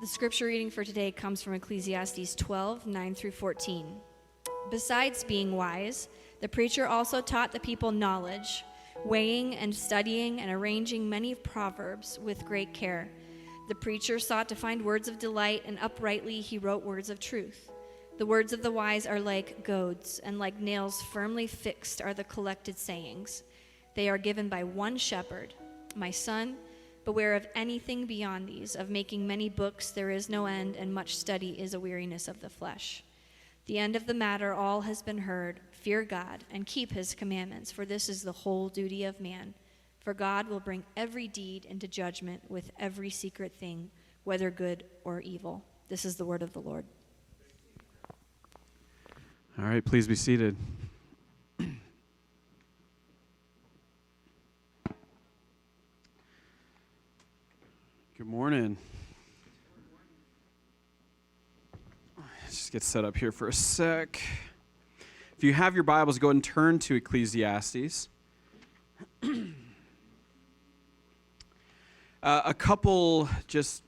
The scripture reading for today comes from Ecclesiastes 12, 9 through 14. Besides being wise, the preacher also taught the people knowledge, weighing and studying and arranging many proverbs with great care. The preacher sought to find words of delight, and uprightly he wrote words of truth. The words of the wise are like goads, and like nails firmly fixed are the collected sayings. They are given by one shepherd. My son, beware of anything beyond these. Of making many books there is no end, and much study is a weariness of the flesh. The end of the matter all has been heard. Fear God and keep his commandments, for this is the whole duty of man. For God will bring every deed into judgment with every secret thing, whether good or evil. This is the word of the Lord. All right, please be seated. Good morning. Let's just get set up here for a sec. If you have your Bibles, go ahead and turn to Ecclesiastes. A couple just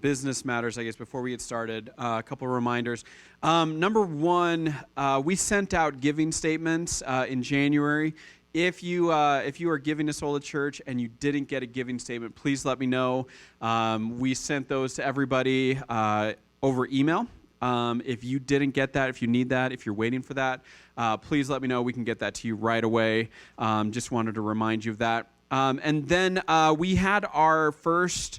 business matters, I guess, before we get started. A couple reminders. Number one, we sent out giving statements in January. If you are giving to Sola Church and you didn't get a giving statement, please let me know. We sent those to everybody over email. If you didn't get that, if you need that, if you're waiting for that, please let me know. We can get that to you right away. Just wanted to remind you of that. And then we had our first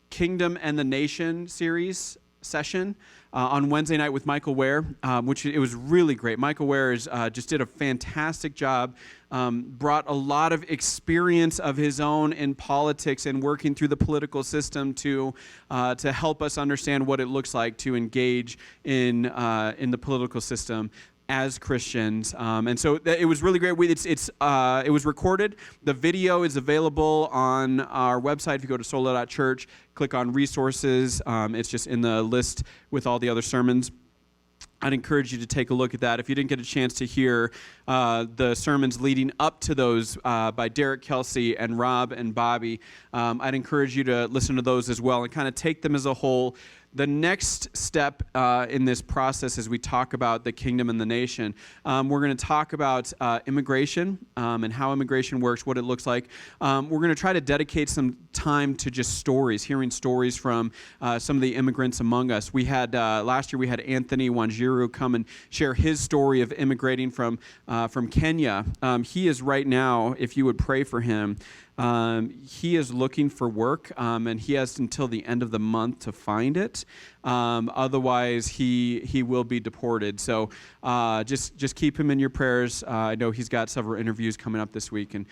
Kingdom and the Nation series session on Wednesday night with Michael Ware, which it was really great. Michael Ware just did a fantastic job, brought a lot of experience of his own in politics and working through the political system to help us understand what it looks like to engage in the political system as Christians, and so it was really great. It was recorded. The video is available on our website. If you go to sola.church, click on resources. It's just in the list with all the other sermons. I'd encourage you to take a look at that. If you didn't get a chance to hear the sermons leading up to those by Derek Kelsey and Rob and Bobby, I'd encourage you to listen to those as well and kind of take them as a whole. The next step in this process as we talk about the kingdom and the nation, we're going to talk about immigration and how immigration works, what it looks like. We're going to try to dedicate some time to just stories, hearing stories from some of the immigrants among us. We had last year we had Anthony Wanjiru come and share his story of immigrating from Kenya. He is right now, if you would pray for him, he is looking for work, and he has until the end of the month to find it. Otherwise, he will be deported. So just keep him in your prayers. I know he's got several interviews coming up this week, and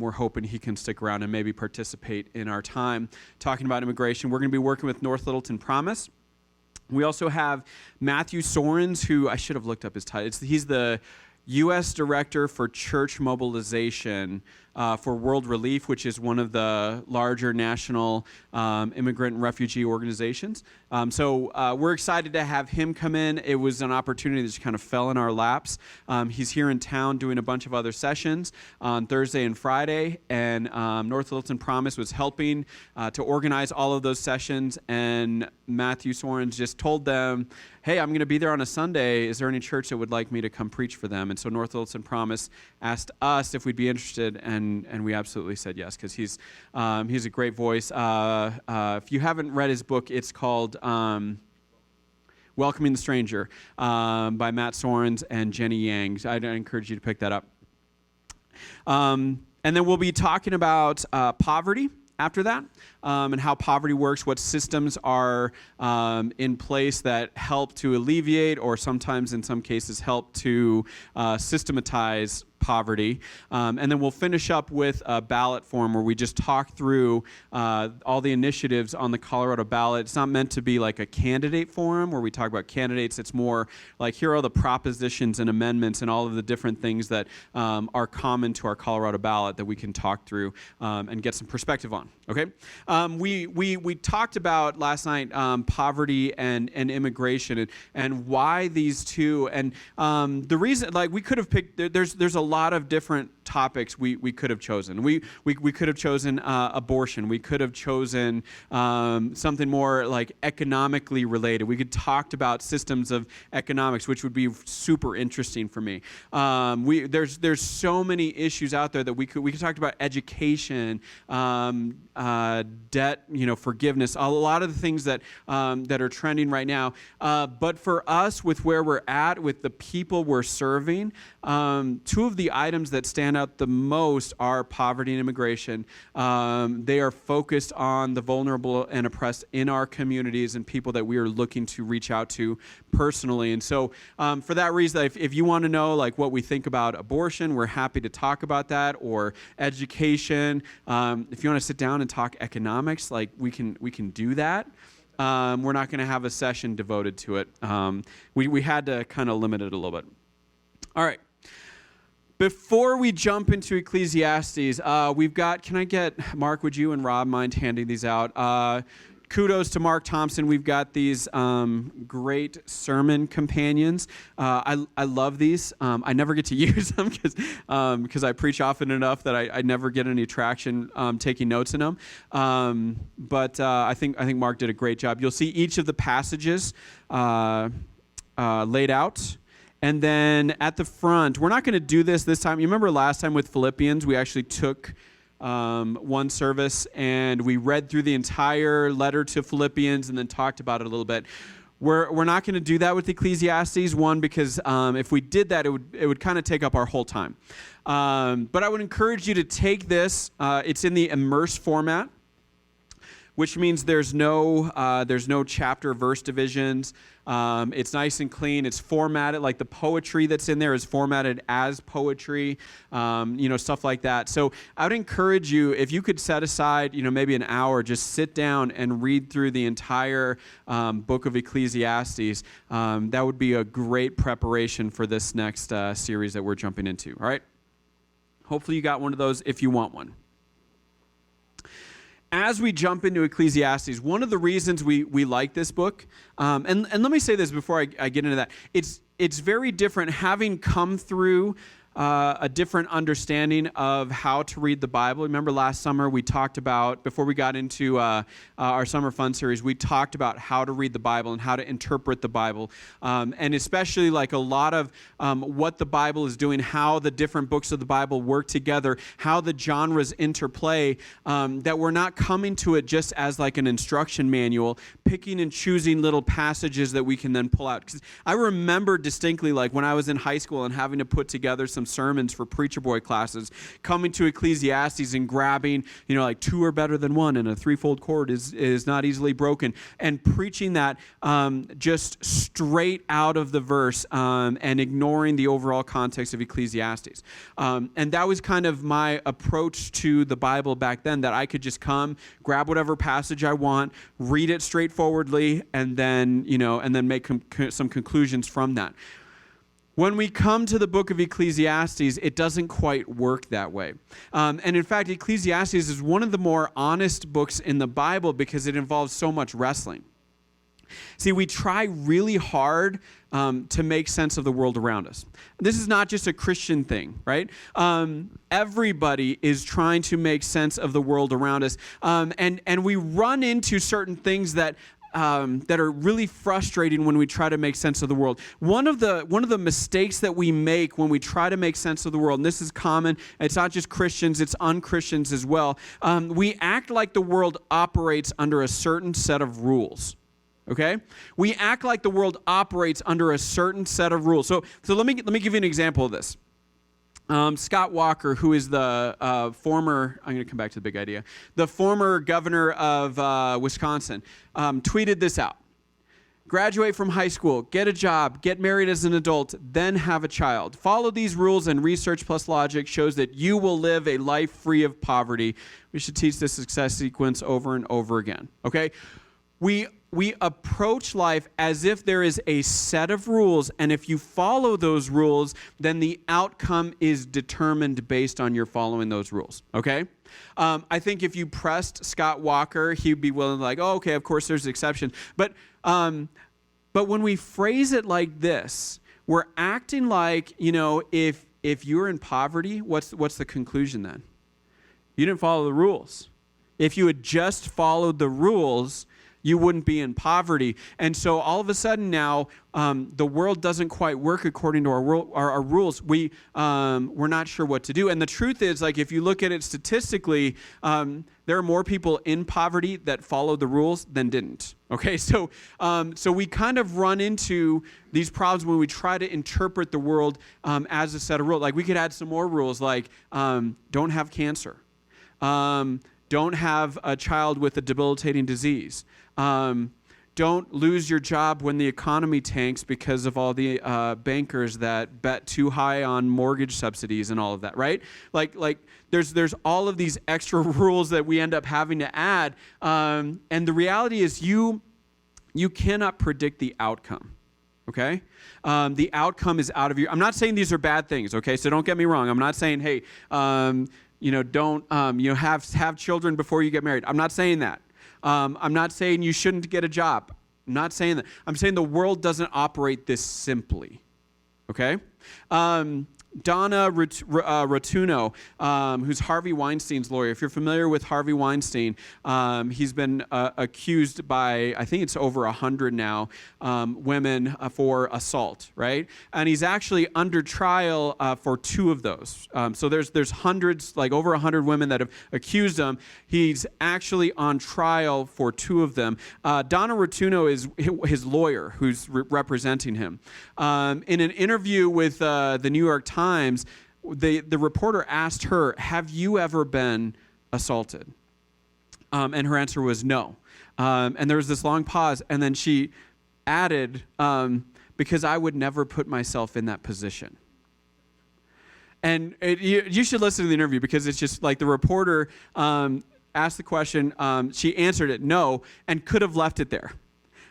we're hoping he can stick around and maybe participate in our time talking about immigration. We're going to be working with North Littleton Promise. We also have Matthew Sorens, who I should have looked up his title. He's the U.S. Director for Church Mobilization for World Relief, which is one of the larger national immigrant and refugee organizations. So we're excited to have him come in. It was an opportunity that just kind of fell in our laps. He's here in town doing a bunch of other sessions on Thursday and Friday, and North Littleton Promise was helping to organize all of those sessions, and Matthew Sorens just told them, hey, I'm going to be there on a Sunday. Is there any church that would like me to come preach for them? And so North Littleton Promise asked us if we'd be interested, and we absolutely said yes, because he's a great voice. If you haven't read his book, it's called Welcoming the Stranger by Matt Sorens and Jenny Yang. I'd encourage you to pick that up. And then we'll be talking about poverty after that, and how poverty works, what systems are in place that help to alleviate, or sometimes in some cases help to systematize poverty. And then we'll finish up with a ballot form where we just talk through all the initiatives on the Colorado ballot. It's not meant to be like a candidate forum where we talk about candidates. It's more like, here are the propositions and amendments and all of the different things that are common to our Colorado ballot that we can talk through and get some perspective on. Okay? We talked about last night poverty and immigration and why these two, and the reason, like, we could have picked, there's a lot of different topics we could have chosen. We could have chosen abortion. We could have chosen something more like economically related. We could talked about systems of economics, which would be super interesting for me. There's so many issues out there that we could talk about education, debt, forgiveness, a lot of the things that are trending right now. But for us, with where we're at, with the people we're serving, two of the items that stand out the most are poverty and immigration. They are focused on the vulnerable and oppressed in our communities and people that we are looking to reach out to personally. And so for that reason, if you want to know like what we think about abortion, we're happy to talk about that, or education. If you want to sit down and talk economics, like we can do that. We're not going to have a session devoted to it. We had to kind of limit it a little bit. All right. Before we jump into Ecclesiastes, we've got, can I get, Mark, would you and Rob mind handing these out? Kudos to Mark Thompson. We've got these great sermon companions. I love these. I never get to use them because I preach often enough that I never get any traction taking notes in them. But I think Mark did a great job. You'll see each of the passages laid out. And then at the front, we're not going to do this time. You remember last time with Philippians, we actually took one service and we read through the entire letter to Philippians and then talked about it a little bit. We're not going to do that with Ecclesiastes, one, because if we did that, it would kind of take up our whole time. But I would encourage you to take this. It's in the immerse format, which means there's no chapter verse divisions. It's nice and clean. It's formatted like the poetry that's in there is formatted as poetry, stuff like that. So I would encourage you, if you could set aside, maybe an hour, just sit down and read through the entire book of Ecclesiastes. That would be a great preparation for this next series that we're jumping into. All right. Hopefully you got one of those if you want one. As we jump into Ecclesiastes, one of the reasons we like this book, and let me say this before I get into that, it's very different having come through a different understanding of how to read the Bible. Remember last summer we talked about, before we got into our Summer Fun series, we talked about how to read the Bible and how to interpret the Bible, and especially like a lot of what the Bible is doing, how the different books of the Bible work together, how the genres interplay, that we're not coming to it just as like an instruction manual, picking and choosing little passages that we can then pull out. 'Cause I remember distinctly like when I was in high school and having to put together some sermons for preacher boy classes, coming to Ecclesiastes and grabbing, like two are better than one and a threefold cord is not easily broken, and preaching that just straight out of the verse and ignoring the overall context of Ecclesiastes. And that was kind of my approach to the Bible back then, that I could just come, grab whatever passage I want, read it straightforwardly, and then, make some conclusions from that. When we come to the book of Ecclesiastes, it doesn't quite work that way. And in fact, Ecclesiastes is one of the more honest books in the Bible because it involves so much wrestling. See, we try really hard to make sense of the world around us. This is not just a Christian thing, right? Everybody is trying to make sense of the world around us. And we run into certain things that are really frustrating when we try to make sense of the world. One of the mistakes that we make when we try to make sense of the world, and this is common, it's not just Christians, it's un-Christians as well, we act like the world operates under a certain set of rules. Okay? We act like the world operates under a certain set of rules. So let me give you an example of this. Scott Walker, who is the former, I'm going to come back to the big idea, the former governor of Wisconsin, tweeted this out. Graduate from high school, get a job, get married as an adult, then have a child. Follow these rules, and research plus logic shows that you will live a life free of poverty. We should teach this success sequence over and over again. Okay? We approach life as if there is a set of rules, and if you follow those rules, then the outcome is determined based on your following those rules, okay? I think if you pressed Scott Walker, he'd be willing to like, oh, okay, of course there's exceptions. But when we phrase it like this, we're acting like, if if you're in poverty, what's the conclusion then? You didn't follow the rules. If you had just followed the rules, you wouldn't be in poverty. And so all of a sudden now, the world doesn't quite work according to our rules. We're not sure what to do. And the truth is, like, if you look at it statistically, there are more people in poverty that followed the rules than didn't. Okay, so we kind of run into these problems when we try to interpret the world as a set of rules. Like, we could add some more rules, like don't have cancer. Don't have a child with a debilitating disease. Don't lose your job when the economy tanks because of all the bankers that bet too high on mortgage subsidies and all of that, right? Like there's all of these extra rules that we end up having to add. And the reality is you cannot predict the outcome. Okay? The outcome is out of your... I'm not saying these are bad things, okay? So don't get me wrong. I'm not saying, hey, don't have children before you get married. I'm not saying that. I'm not saying you shouldn't get a job. I'm not saying that. I'm saying the world doesn't operate this simply. Okay? Donna Rotuno, who's Harvey Weinstein's lawyer. If you're familiar with Harvey Weinstein, he's been accused by, I think it's over 100 now, women for assault, right? And he's actually under trial for 2 of those. So there's hundreds, like over 100 women that have accused him. He's actually on trial for 2 of them. Donna Rotuno is his lawyer who's representing him. In an interview with the New York Times, the reporter asked her, have you ever been assaulted? And her answer was no. And there was this long pause, and then she added, because I would never put myself in that position. And you should listen to the interview, because it's just like the reporter asked the question, she answered it no, and could have left it there.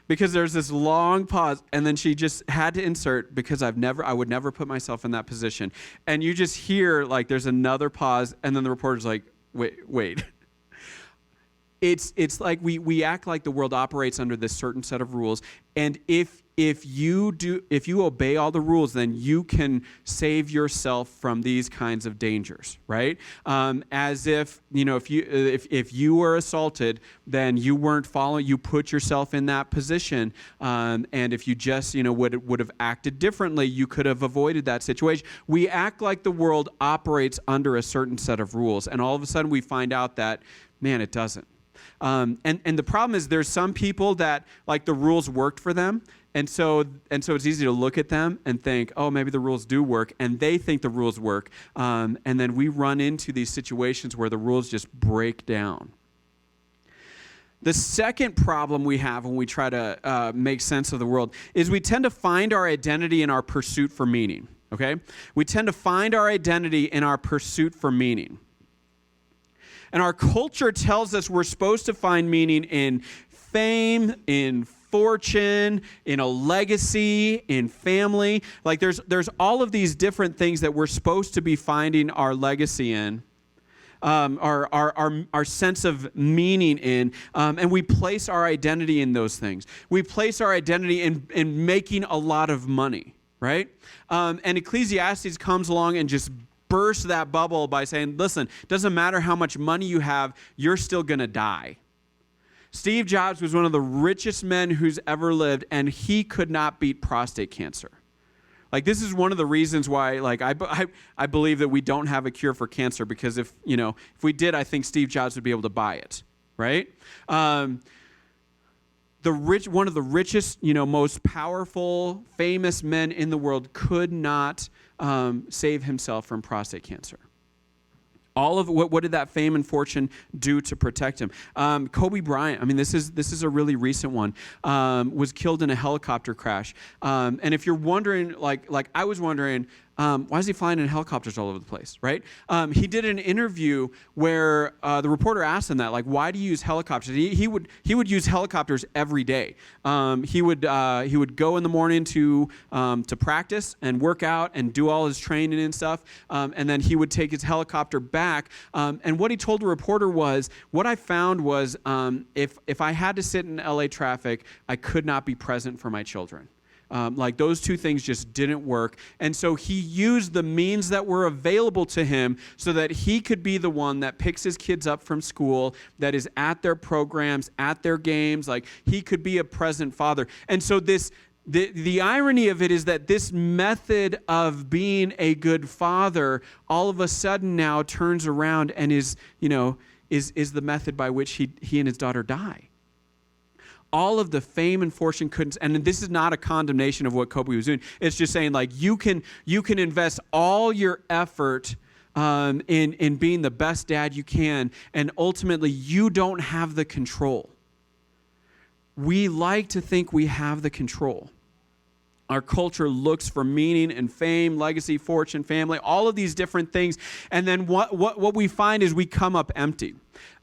Because there's this long pause, and then she just had to insert, because I would never put myself in that position. And you just hear, like, there's another pause, and then the reporter's like, wait. It's like we act like the world operates under this certain set of rules, and if you obey all the rules, then you can save yourself from these kinds of dangers, right? As if if you were assaulted, then you weren't following. You put yourself in that position, and if you just would have acted differently, you could have avoided that situation. We act like the world operates under a certain set of rules, and all of a sudden we find out that, man, it doesn't. And the problem is there's some people that, like, the rules worked for them, and so it's easy to look at them and think, oh, maybe the rules do work, and they think the rules work, and then we run into these situations where the rules just break down. The second problem we have when we try to make sense of the world is we tend to find our identity in our pursuit for meaning, okay? We tend to find our identity in our pursuit for meaning. And our culture tells us we're supposed to find meaning in fame, in fortune, in a legacy, in family. Like there's all of these different things that we're supposed to be finding our legacy in, our sense of meaning in, and we place our identity in those things. We place our identity in making a lot of money, right? And Ecclesiastes comes along and just burst that bubble by saying, listen, doesn't matter how much money you have, you're still going to die. Steve Jobs was one of the richest men who's ever lived, and he could not beat prostate cancer. Like, this is one of the reasons why, like, I believe that we don't have a cure for cancer, because if we did, I think Steve Jobs would be able to buy it, right? One of the richest, most powerful, famous men in the world could not save himself from prostate cancer. All of what did that fame and fortune do to protect him? Kobe Bryant, I mean, this is a really recent one, was killed in a helicopter crash. And if you're wondering, like I was wondering, why is he flying in helicopters all over the place, right? He did an interview where the reporter asked him that, like, why do you use helicopters? He would use helicopters every day. He would go in the morning to practice and work out and do all his training and stuff, and then he would take his helicopter back. And what he told the reporter was, what I found was, if I had to sit in LA traffic, I could not be present for my children. Like those two things just didn't work. And so he used the means that were available to him so that he could be the one that picks his kids up from school, that is at their programs, at their games. Like he could be a present father. And so the irony of it is that this method of being a good father all of a sudden now turns around and is the method by which he and his daughter die. All of the fame and fortune couldn't, and this is not a condemnation of what Kobe was doing. It's just saying like you can invest all your effort in being the best dad you can, and ultimately you don't have the control. We like to think we have the control. Our culture looks for meaning and fame, legacy, fortune, family, all of these different things. And then what we find is we come up empty.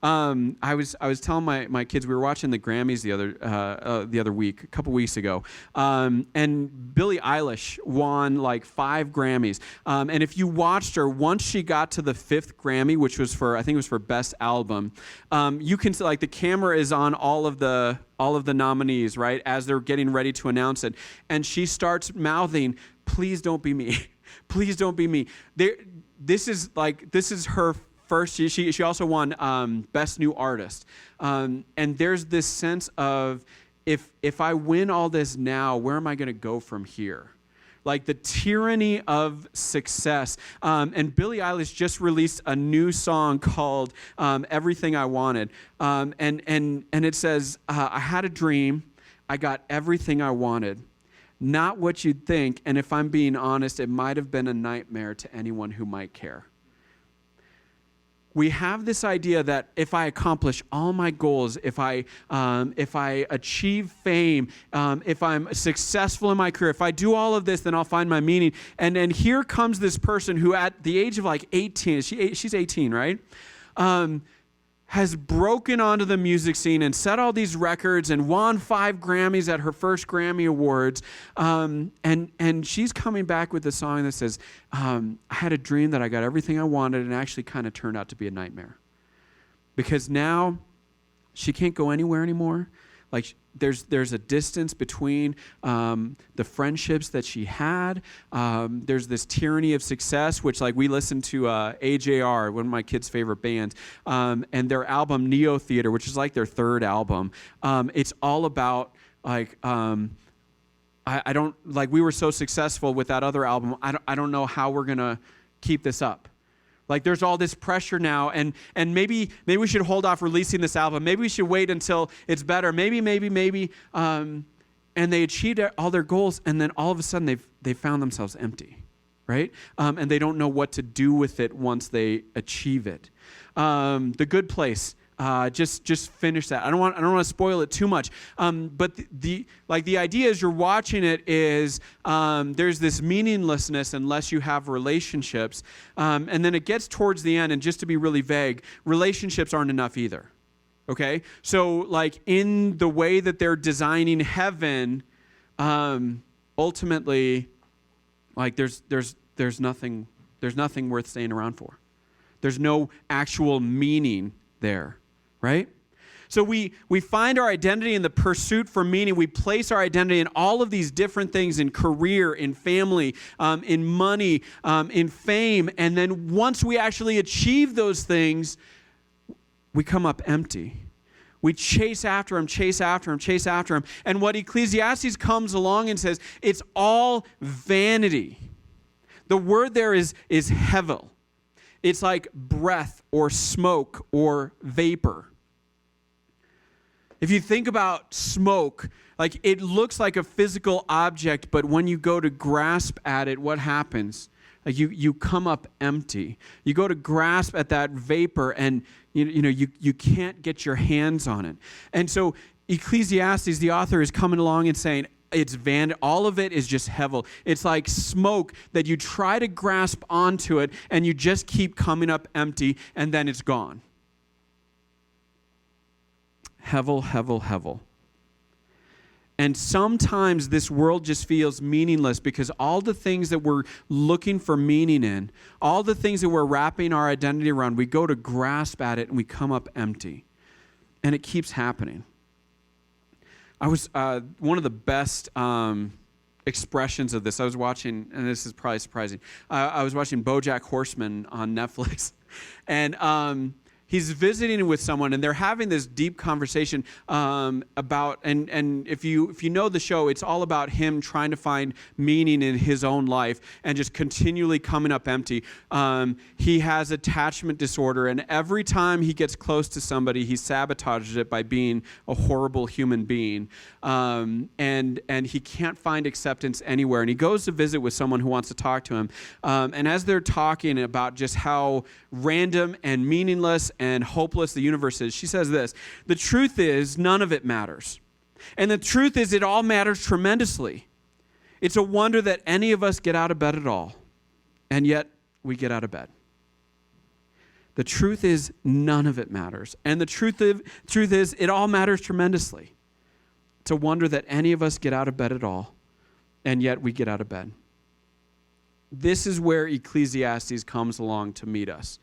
I was telling my kids, we were watching the Grammys the other week, a couple weeks ago, and Billie Eilish won like 5 Grammys. And if you watched her, once she got to the 5th Grammy, which was I think it was for Best Album, you can see like the camera is on all of the nominees, right, as they're getting ready to announce it, and she starts mouthing, "Please don't be me, please don't be me." This is her first. She also won Best New Artist, and there's this sense of if I win all this now, where am I going to go from here? Like the tyranny of success. And Billie Eilish just released a new song called "Everything I Wanted," and it says, "I had a dream, I got everything I wanted, not what you'd think, and if I'm being honest, it might have been a nightmare to anyone who might care." We have this idea that if I accomplish all my goals, if I achieve fame, if I'm successful in my career, if I do all of this, then I'll find my meaning. And then here comes this person who at the age of like 18, she's 18, right? Has broken onto the music scene and set all these records and won 5 Grammys at her first Grammy Awards. And she's coming back with a song that says, I had a dream that I got everything I wanted, and actually kind of turned out to be a nightmare. Because now she can't go anywhere anymore. Like there's a distance between the friendships that she had. There's this tyranny of success, which like we listened to AJR, one of my kids' favorite bands, and their album Neo Theater, which is like their 3rd album. It's all about like I don't like we were so successful with that other album. I don't know how we're gonna keep this up. Like there's all this pressure now, and maybe we should hold off releasing this album. Maybe we should wait until it's better. Maybe. And they achieved all their goals, and then all of a sudden they found themselves empty, right? And they don't know what to do with it once they achieve it. The Good Place. Just finish that. I don't want to spoil it too much. But the idea is you're watching it is there's this meaninglessness unless you have relationships, and then it gets towards the end, and just to be really vague, relationships aren't enough either. Okay, so like in the way that they're designing heaven, ultimately, like there's nothing worth staying around for. There's no actual meaning there. Right? So we find our identity in the pursuit for meaning. We place our identity in all of these different things, in career, in family, in money, in fame. And then once we actually achieve those things, we come up empty. We chase after him. And what Ecclesiastes comes along and says, it's all vanity. The word there is hevel. It's like breath or smoke or vapor. If you think about smoke, like it looks like a physical object, but when you go to grasp at it, what happens? Like you come up empty. You go to grasp at that vapor, and you can't get your hands on it. And so Ecclesiastes, the author, is coming along and saying, it's all of it is just hevel. It's like smoke that you try to grasp onto it, and you just keep coming up empty, and then it's gone. Hevel. And sometimes this world just feels meaningless because all the things that we're looking for meaning in, all the things that we're wrapping our identity around, we go to grasp at it and we come up empty. And it keeps happening. I was one of the best expressions of this. I was watching, and this is probably surprising, I was watching BoJack Horseman on Netflix, and he's visiting with someone, and they're having this deep conversation about, and if you know the show, it's all about him trying to find meaning in his own life and just continually coming up empty. He has attachment disorder, and every time he gets close to somebody, he sabotages it by being a horrible human being. And he can't find acceptance anywhere. And he goes to visit with someone who wants to talk to him. And as they're talking about just how random and meaningless and hopeless the universe is, she says this: the truth is, none of it matters. And the truth is, it all matters tremendously. It's a wonder that any of us get out of bed at all. And yet, we get out of bed. The truth is, none of it matters. And the truth is, it all matters tremendously. It's a wonder that any of us get out of bed at all, and yet we get out of bed. This is where Ecclesiastes comes along to meet us.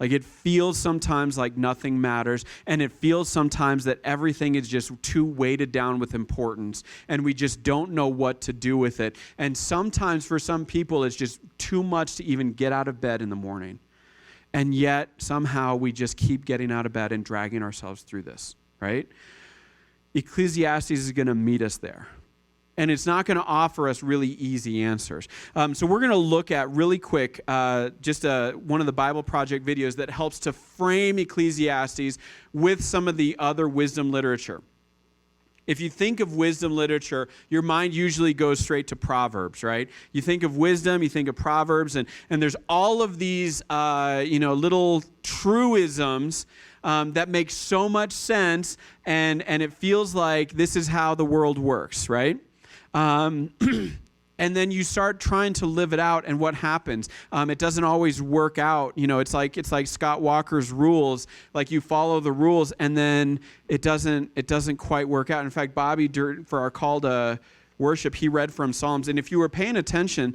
Like, it feels sometimes like nothing matters, and it feels sometimes that everything is just too weighted down with importance, and we just don't know what to do with it. And sometimes for some people, it's just too much to even get out of bed in the morning. And yet, somehow, we just keep getting out of bed and dragging ourselves through this, right? Ecclesiastes is going to meet us there. And it's not going to offer us really easy answers. So we're going to look at really quick just one of the Bible Project videos that helps to frame Ecclesiastes with some of the other wisdom literature. If you think of wisdom literature, your mind usually goes straight to Proverbs, right? You think of wisdom, you think of Proverbs, and there's all of these little truisms that make so much sense, and it feels like this is how the world works, right? And then you start trying to live it out, and what happens? It doesn't always work out. You know, it's like Scott Walker's rules. Like, you follow the rules, and then it doesn't quite work out. In fact, Bobby, for our call to worship, he read from Psalms, and if you were paying attention,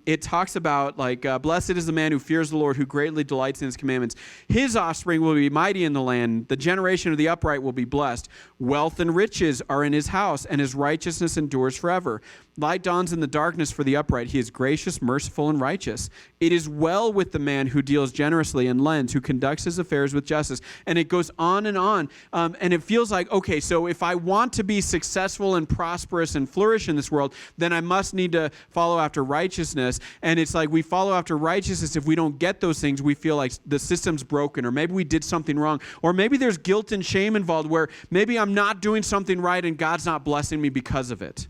it talks about, like, blessed is the man who fears the Lord, who greatly delights in his commandments. His offspring will be mighty in the land. The generation of the upright will be blessed. Wealth and riches are in his house, and his righteousness endures forever. Light dawns in the darkness for the upright. He is gracious, merciful, and righteous. It is well with the man who deals generously and lends, who conducts his affairs with justice. And it goes on. And it feels like, okay, so if I want to be successful and prosperous and flourish in this world, then I must need to follow after righteousness. And it's like we follow after righteousness. If we don't get those things, we feel like the system's broken, or maybe we did something wrong, or maybe there's guilt and shame involved where maybe I'm not doing something right and God's not blessing me because of it.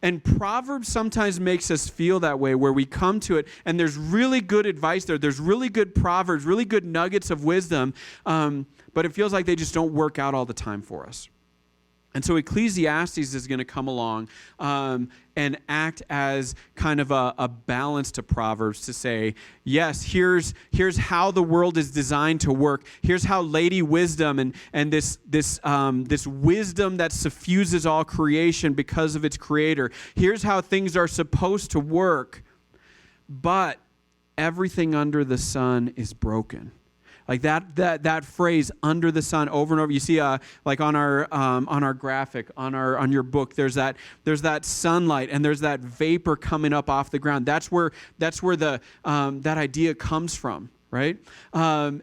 And Proverbs sometimes makes us feel that way, where we come to it and there's really good advice there. There's really good Proverbs, really good nuggets of wisdom, but it feels like they just don't work out all the time for us. And so Ecclesiastes is going to come along and act as kind of a balance to Proverbs, to say, yes, here's how the world is designed to work. Here's how Lady Wisdom and this wisdom that suffuses all creation because of its creator. Here's how things are supposed to work. But everything under the sun is broken. Like that phrase, under the sun, over and over. You see, like on our graphic, on your book, there's that sunlight and there's that vapor coming up off the ground. That's where the that idea comes from, right?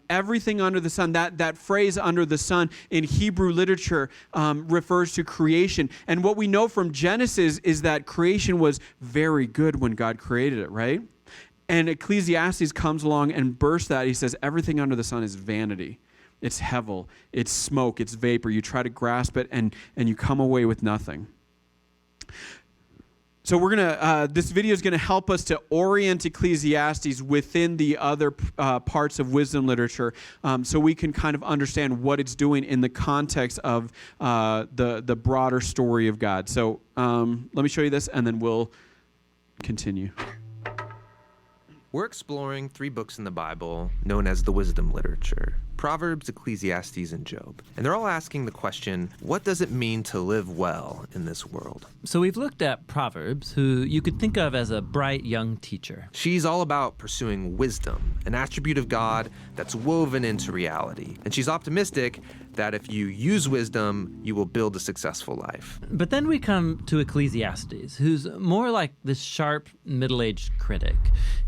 Everything under the sun. That phrase, under the sun, in Hebrew literature refers to creation. And what we know from Genesis is that creation was very good when God created it, right? And Ecclesiastes comes along and bursts that. He says, everything under the sun is vanity. It's hevel. It's smoke. It's vapor. You try to grasp it, and you come away with nothing. So this video is going to help us to orient Ecclesiastes within the other parts of wisdom literature, so we can kind of understand what it's doing in the context of the broader story of God. So let me show you this, and then we'll continue. We're exploring 3 books in the Bible known as the wisdom literature: Proverbs, Ecclesiastes, and Job. And they're all asking the question, what does it mean to live well in this world? So we've looked at Proverbs, who you could think of as a bright young teacher. She's all about pursuing wisdom, an attribute of God that's woven into reality. And she's optimistic that if you use wisdom, you will build a successful life. But then we come to Ecclesiastes, who's more like this sharp, middle-aged critic.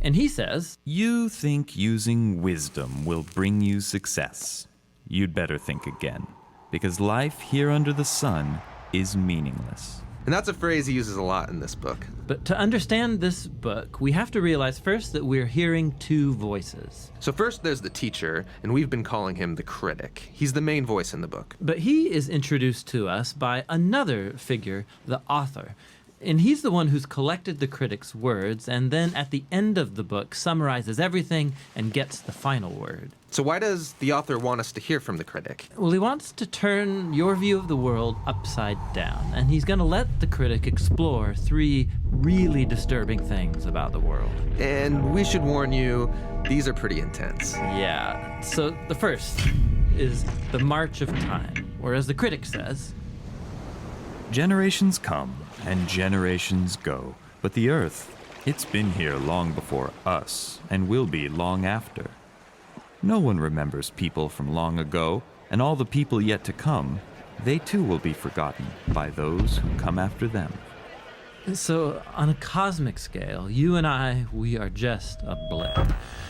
And he says, You think using wisdom will bring you success. You'd better think again, because life here under the sun is meaningless. And that's a phrase he uses a lot in this book. but to understand this book, we have to realize first that we're hearing two voices. So first there's the teacher, and we've been calling him the critic. He's the main voice in the book. But he is introduced to us by another figure, the author. And he's the one who's collected the critic's words and then at the end of the book summarizes everything and gets the final word. So why does the author want us to hear from the critic? Well, he wants to turn your view of the world upside down, and he's going to let the critic explore three really disturbing things about the world. And we should warn you, these are pretty intense. Yeah, so the first is the march of time, or as the critic says, Generations come and generations go, but the earth, it's been here long before us and will be long after. No one remembers people from long ago, and all the people yet to come, they too will be forgotten by those who come after them. So, on a cosmic scale, you and I, we are just a blip.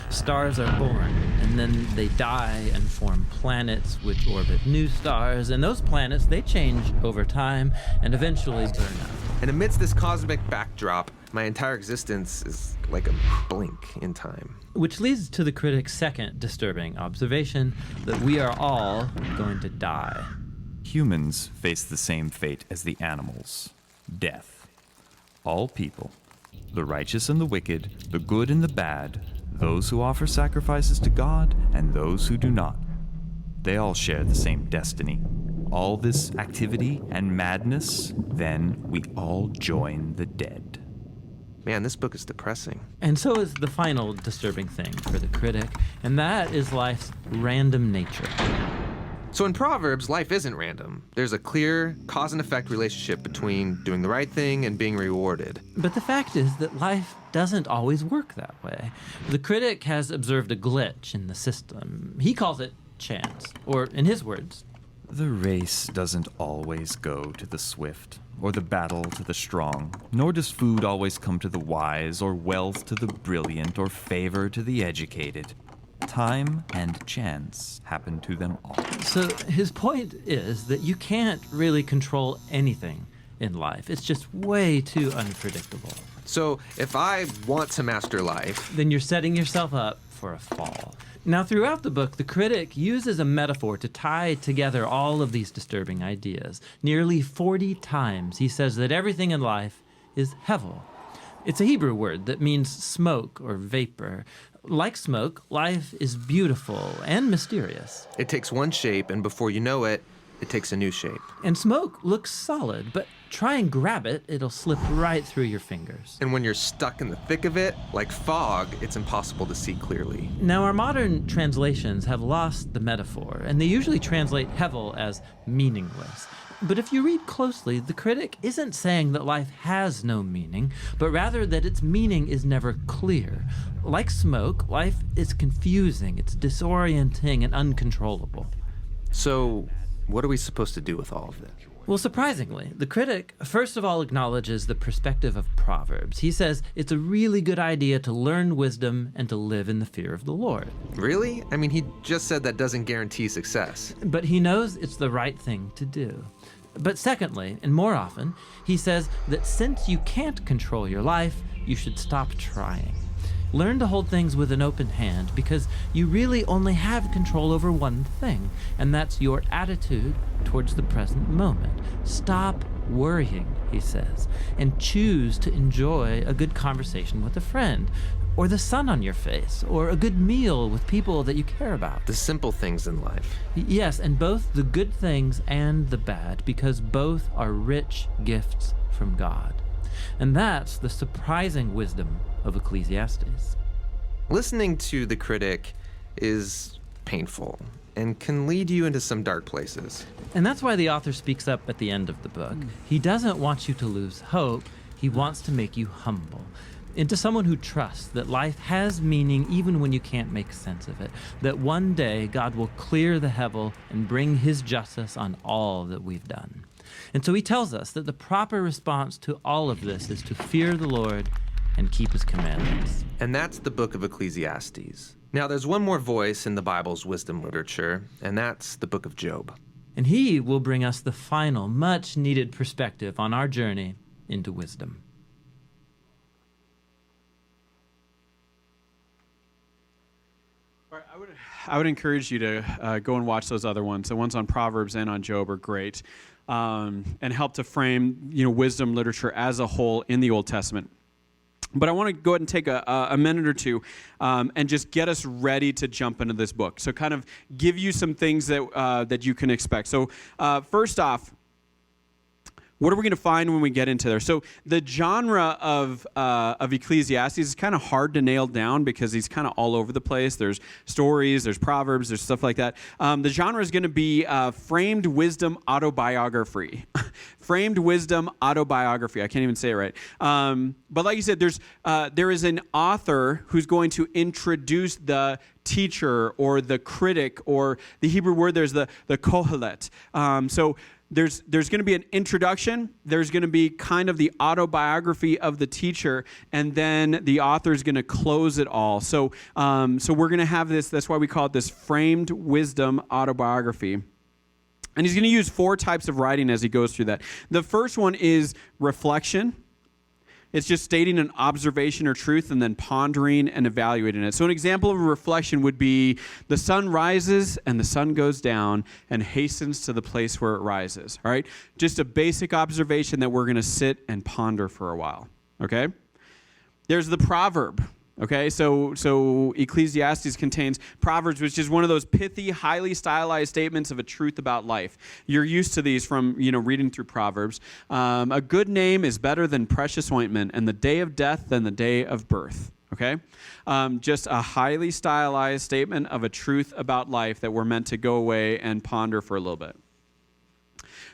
Stars are born, and then they die and form planets which orbit new stars, and those planets, they change over time and eventually burn up. And amidst this cosmic backdrop, my entire existence is like a blink in time. Which leads to the critic's second disturbing observation, that we are all going to die. Humans face the same fate as the animals, death. All people, the righteous and the wicked, the good and the bad, those who offer sacrifices to God and those who do not, they all share the same destiny. All this activity and madness, then we all join the dead. Man, this book is depressing. And so is the final disturbing thing for the critic, and that is life's random nature. So in Proverbs, life isn't random. There's a clear cause and effect relationship between doing the right thing and being rewarded. But the fact is that life doesn't always work that way. The critic has observed a glitch in the system. He calls it chance, or in his words, The race doesn't always go to the swift, or the battle to the strong, nor does food always come to the wise, or wealth to the brilliant, or favor to the educated. Time and chance happen to them all. So his point is that you can't really control anything in life. It's just way too unpredictable. So if I want to master life, Then you're setting yourself up for a fall. Now, throughout the book, the critic uses a metaphor to tie together all of these disturbing ideas. Nearly 40 times he says that everything in life is hevel. It's a Hebrew word that means smoke or vapor. Like smoke, life is beautiful and mysterious. it takes one shape, and before you know it, it takes a new shape. And smoke looks solid, but try and grab it, it'll slip right through your fingers. And when you're stuck in the thick of it, like fog, it's impossible to see clearly. Now, our modern translations have lost the metaphor, and they usually translate hevel as meaningless. But if you read closely, the critic isn't saying that life has no meaning, but rather that its meaning is never clear. Like smoke, life is confusing, it's disorienting and uncontrollable. So what are we supposed to do with all of this? Well, surprisingly, the critic first of all acknowledges the perspective of Proverbs. He says it's a really good idea to learn wisdom and to live in the fear of the Lord. Really? I mean, he just said that doesn't guarantee success. But he knows it's the right thing to do. But secondly, and more often, he says that since you can't control your life, you should stop trying. Learn to hold things with an open hand because you really only have control over one thing, and that's your attitude towards the present moment. Stop worrying, he says, and choose to enjoy a good conversation with a friend, or the sun on your face, or a good meal with people that you care about. The simple things in life. Yes, and both the good things and the bad, because both are rich gifts from God. And that's the surprising wisdom of Ecclesiastes. Listening to the critic is painful and can lead you into some dark places. And that's why the author speaks up at the end of the book. He doesn't want you to lose hope. He wants to make you humble. into someone who trusts that life has meaning even when you can't make sense of it, that one day God will clear the hevel and bring his justice on all that we've done. And so he tells us that the proper response to all of this is to fear the Lord and keep his commandments. And that's the book of Ecclesiastes. Now, there's one more voice in the Bible's wisdom literature, and that's the book of Job. And he will bring us the final, much-needed perspective on our journey into wisdom. I would encourage you to go and watch those other ones. The ones on Proverbs and on Job are great, and help to frame wisdom literature as a whole in the Old Testament. But I want to go ahead and take a minute or two and just get us ready to jump into this book. So kind of give you some things that you can expect. So first off, what are we going to find when we get into there? So the genre of Ecclesiastes is kind of hard to nail down because he's kind of all over the place. There's stories, there's proverbs, there's stuff like that. The genre is going to be framed wisdom autobiography. Framed wisdom autobiography. I can't even say it right. But like you said, there is an author who's going to introduce the teacher or the critic, or the Hebrew word there's the kohelet. So there's going to be an introduction. There's going to be kind of the autobiography of the teacher, and then the author is going to close it all. So we're going to have this. That's why we call it this framed wisdom autobiography. And he's going to use 4 types of writing as he goes through that. The first one is reflection. It's just stating an observation or truth and then pondering and evaluating it. So an example of a reflection would be the sun rises and the sun goes down and hastens to the place where it rises. All right? Just a basic observation that we're going to sit and ponder for a while. Okay? There's the proverb. Okay, so Ecclesiastes contains Proverbs, which is one of those pithy, highly stylized statements of a truth about life. You're used to these from reading through Proverbs. A good name is better than precious ointment, and the day of death than the day of birth. Okay, just a highly stylized statement of a truth about life that we're meant to go away and ponder for a little bit.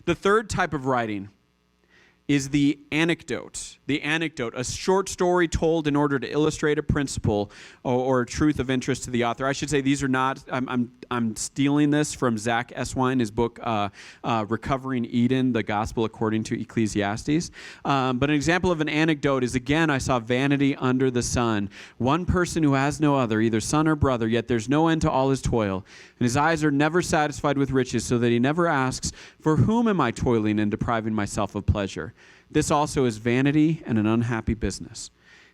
The third type of writing is the anecdote. The anecdote, a short story told in order to illustrate a principle or a truth of interest to the author. I should say these are not, I'm stealing this from Zach Eswine, his book, Recovering Eden, the Gospel According to Ecclesiastes. But an example of an anecdote is, again, I saw vanity under the sun. One person who has no other, either son or brother, yet there's no end to all his toil. And his eyes are never satisfied with riches, so that he never asks, for whom am I toiling and depriving myself of pleasure? This also is vanity and an unhappy business.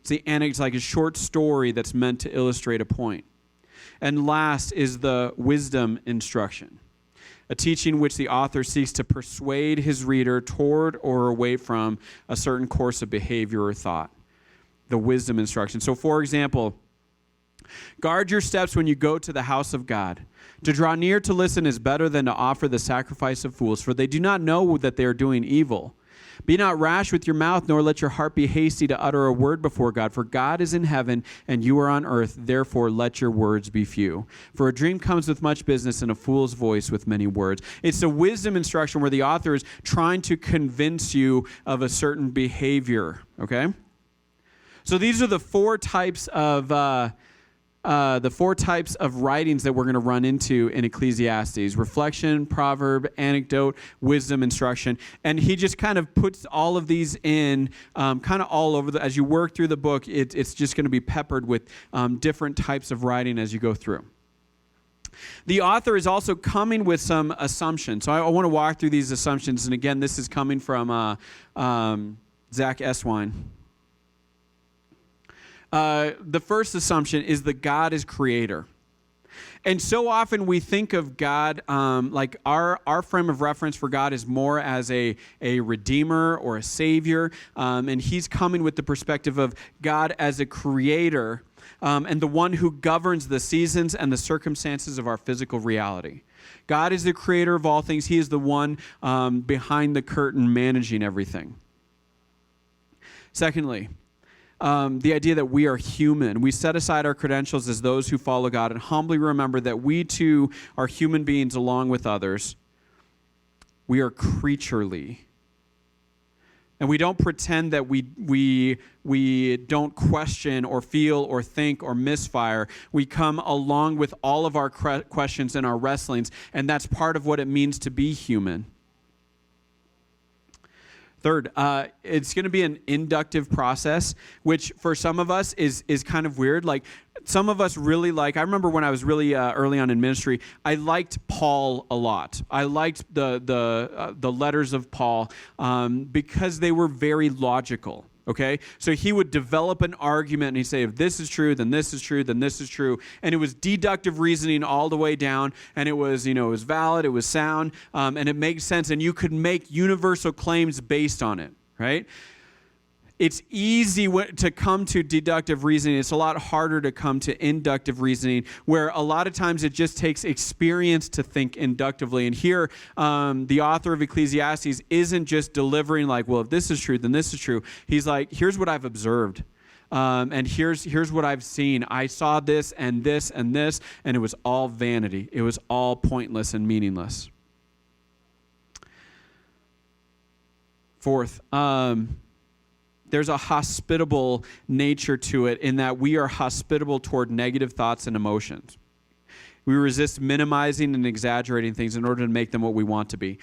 It's like a short story that's meant to illustrate a point. And last is the wisdom instruction, a teaching which the author seeks to persuade his reader toward or away from a certain course of behavior or thought. The wisdom instruction. So, for example, guard your steps when you go to the house of God. To draw near to listen is better than to offer the sacrifice of fools, for they do not know that they are doing evil. Be not rash with your mouth, nor let your heart be hasty to utter a word before God. For God is in heaven, and you are on earth. Therefore, let your words be few. For a dream comes with much business, and a fool's voice with many words. It's a wisdom instruction where the author is trying to convince you of a certain behavior. Okay? So these are the 4 types of writings that we're going to run into in Ecclesiastes: reflection, proverb, anecdote, wisdom, instruction. And he just kind of puts all of these in kind of all over. As you work through the book, it's just going to be peppered with different types of writing as you go through. The author is also coming with some assumptions. So I want to walk through these assumptions. And again, this is coming from Zach Eswine. The first assumption is that God is creator. And so often we think of God, like our frame of reference for God is more as a redeemer or a savior. And he's coming with the perspective of God as a creator and the one who governs the seasons and the circumstances of our physical reality. God is the creator of all things. He is the one behind the curtain managing everything. Secondly, the idea that we are human. We set aside our credentials as those who follow God and humbly remember that we too are human beings along with others. We are creaturely. And we don't pretend that we don't question or feel or think or misfire. We come along with all of our questions and our wrestlings, and that's part of what it means to be human. Third, it's going to be an inductive process, which for some of us is kind of weird. Like some of us really I remember when I was really early on in ministry, I liked Paul a lot. I liked the letters of Paul because they were very logical. Okay, so he would develop an argument and he'd say, if this is true, then this is true, then this is true. And it was deductive reasoning all the way down. And it was, it was valid, it was sound, and it made sense. And you could make universal claims based on it, right? It's easy to come to deductive reasoning. It's a lot harder to come to inductive reasoning, where a lot of times it just takes experience to think inductively. And here, the author of Ecclesiastes isn't just delivering like, well, if this is true, then this is true. He's like, here's what I've observed. And here's what I've seen. I saw this and this and this, and it was all vanity. It was all pointless and meaningless. Fourth, there's a hospitable nature to it in that we are hospitable toward negative thoughts and emotions. We resist minimizing and exaggerating things in order to make them what we want to be.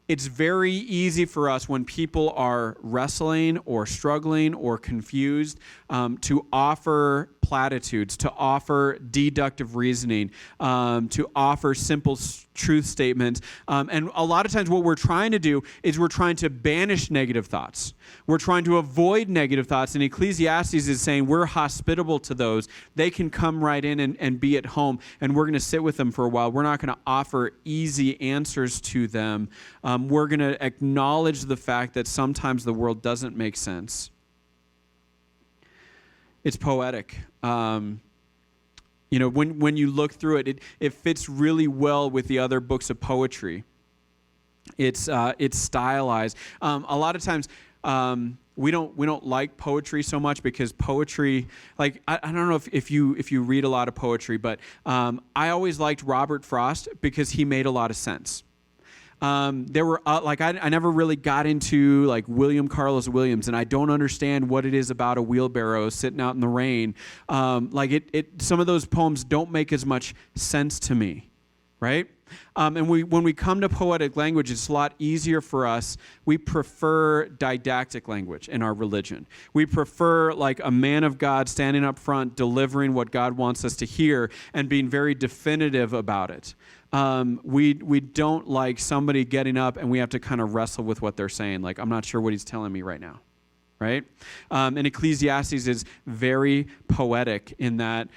It's very easy for us when people are wrestling or struggling or confused to offer platitudes, to offer deductive reasoning, to offer simple truth statements. And a lot of times what we're trying to do is we're trying to banish negative thoughts. We're trying to avoid negative thoughts. And Ecclesiastes is saying we're hospitable to those. They can come right in and be at home, and we're going to sit with them for a while. We're not going to offer easy answers to them. We're going to acknowledge the fact that sometimes the world doesn't make sense. It's poetic. When you look through it, it fits really well with the other books of poetry. It's stylized. A lot of times we don't like poetry so much because poetry, like I don't know if you read a lot of poetry, but I always liked Robert Frost because he made a lot of sense. There were I never really got into like William Carlos Williams, and I don't understand what it is about a wheelbarrow sitting out in the rain. Some of those poems don't make as much sense to me, right? And when we come to poetic language, it's a lot easier for us. We prefer didactic language in our religion. We prefer like a man of God standing up front, delivering what God wants us to hear, and being very definitive about it. We don't like somebody getting up and we have to kind of wrestle with what they're saying. Like, I'm not sure what he's telling me right now, right? And Ecclesiastes is very poetic in that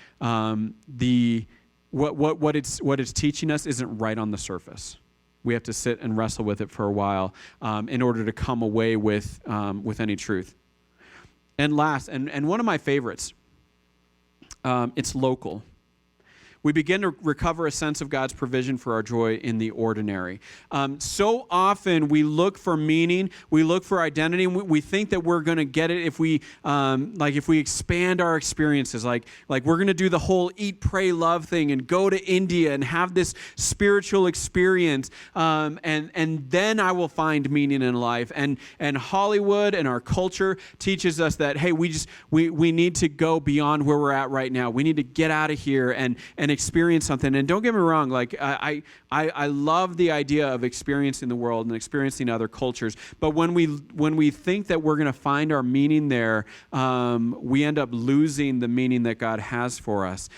what it's teaching us isn't right on the surface. We have to sit and wrestle with it for a while in order to come away with any truth. And last, and one of my favorites, it's local. We begin to recover a sense of God's provision for our joy in the ordinary. So often we look for meaning, we look for identity, and we think that we're going to get it if we expand our experiences. Like we're going to do the whole eat, pray, love thing and go to India and have this spiritual experience, and then I will find meaning in life. And Hollywood and our culture teaches us that, hey, we need to go beyond where we're at right now. We need to get out of here and experience something. And don't get me wrong, like I love the idea of experiencing the world and experiencing other cultures. But when we think that we're going to find our meaning there, we end up losing the meaning that God has for us.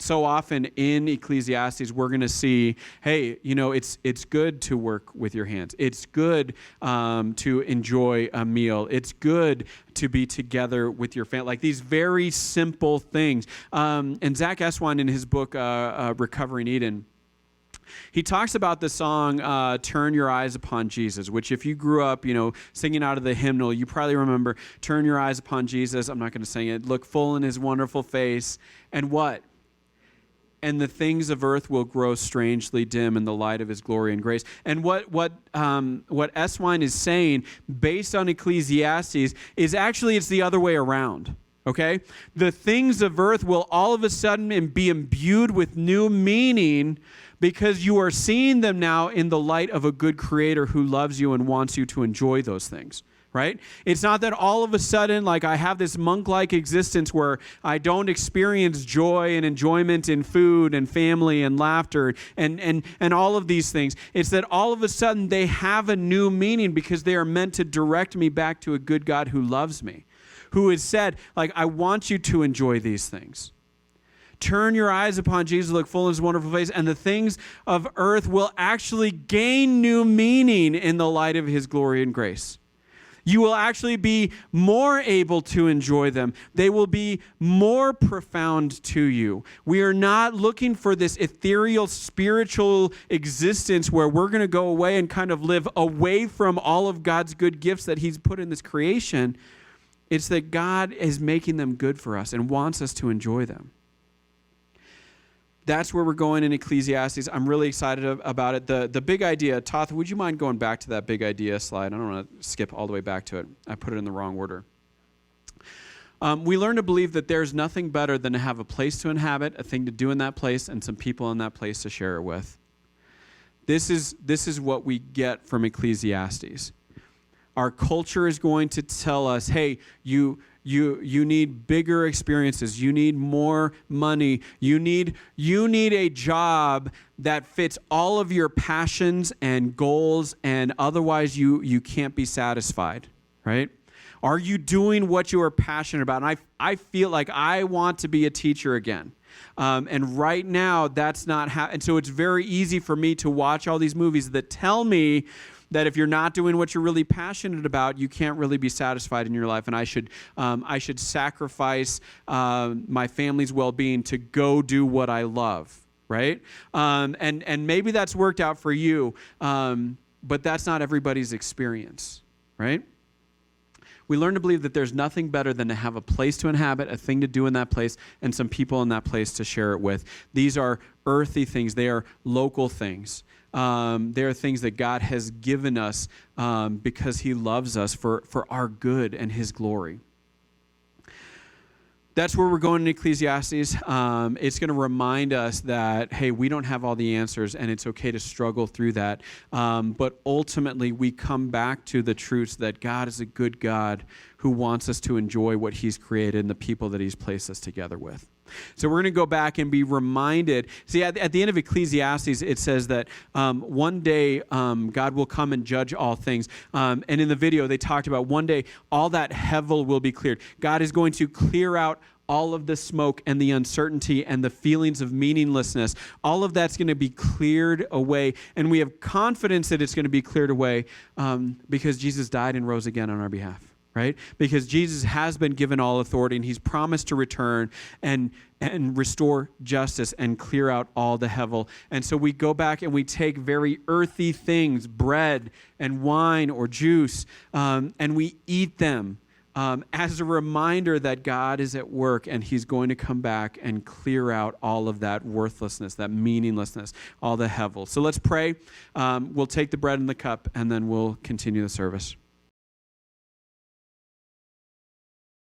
So often in Ecclesiastes, we're going to see, hey, it's good to work with your hands. It's good to enjoy a meal. It's good to be together with your family. Like these very simple things. And Zach Eswine in his book, Recovering Eden, he talks about the song, Turn Your Eyes Upon Jesus, which if you grew up, singing out of the hymnal, you probably remember, turn your eyes upon Jesus. I'm not going to sing it. Look full in his wonderful face. And what? And the things of earth will grow strangely dim in the light of his glory and grace. And what Eswine is saying, based on Ecclesiastes, is actually it's the other way around. Okay? The things of earth will all of a sudden be imbued with new meaning because you are seeing them now in the light of a good creator who loves you and wants you to enjoy those things. Right? It's not that all of a sudden, like, I have this monk-like existence where I don't experience joy and enjoyment in food and family and laughter and all of these things. It's that all of a sudden they have a new meaning because they are meant to direct me back to a good God who loves me, who has said, like, I want you to enjoy these things. Turn your eyes upon Jesus, look full in his wonderful face, and the things of earth will actually gain new meaning in the light of his glory and grace. You will actually be more able to enjoy them. They will be more profound to you. We are not looking for this ethereal spiritual existence where we're going to go away and kind of live away from all of God's good gifts that he's put in this creation. It's that God is making them good for us and wants us to enjoy them. That's where we're going in Ecclesiastes. I'm really excited about it. The big idea, Toth, would you mind going back to that big idea slide? I don't want to skip all the way back to it. I put it in the wrong order. We learn to believe that there's nothing better than to have a place to inhabit, a thing to do in that place, and some people in that place to share it with. This is what we get from Ecclesiastes. Our culture is going to tell us, hey, you need bigger experiences. You need more money. You need a job that fits all of your passions and goals, and otherwise you can't be satisfied, right? Are you doing what you are passionate about? And I feel like I want to be a teacher again. And right now, that's not and so it's very easy for me to watch all these movies that tell me that if you're not doing what you're really passionate about, you can't really be satisfied in your life. And I should sacrifice my family's well-being to go do what I love, right? And maybe that's worked out for you, but that's not everybody's experience, right? We learn to believe that there's nothing better than to have a place to inhabit, a thing to do in that place, and some people in that place to share it with. These are earthy things. They are local things. They are things that God has given us because he loves us for our good and his glory. That's where we're going in Ecclesiastes. It's going to remind us that, hey, we don't have all the answers, and it's okay to struggle through that. But ultimately, we come back to the truths that God is a good God who wants us to enjoy what he's created and the people that he's placed us together with. So we're going to go back and be reminded. See, at the end of Ecclesiastes, it says that one day God will come and judge all things. And in the video, they talked about one day all that hevel will be cleared. God is going to clear out all of the smoke and the uncertainty and the feelings of meaninglessness. All of that's going to be cleared away. And we have confidence that it's going to be cleared away because Jesus died and rose again on our behalf. Right? Because Jesus has been given all authority and he's promised to return and restore justice and clear out all the hevel. And so we go back and we take very earthy things, bread and wine or juice, and we eat them as a reminder that God is at work and he's going to come back and clear out all of that worthlessness, that meaninglessness, all the hevel. So let's pray. We'll take the bread and the cup and then we'll continue the service.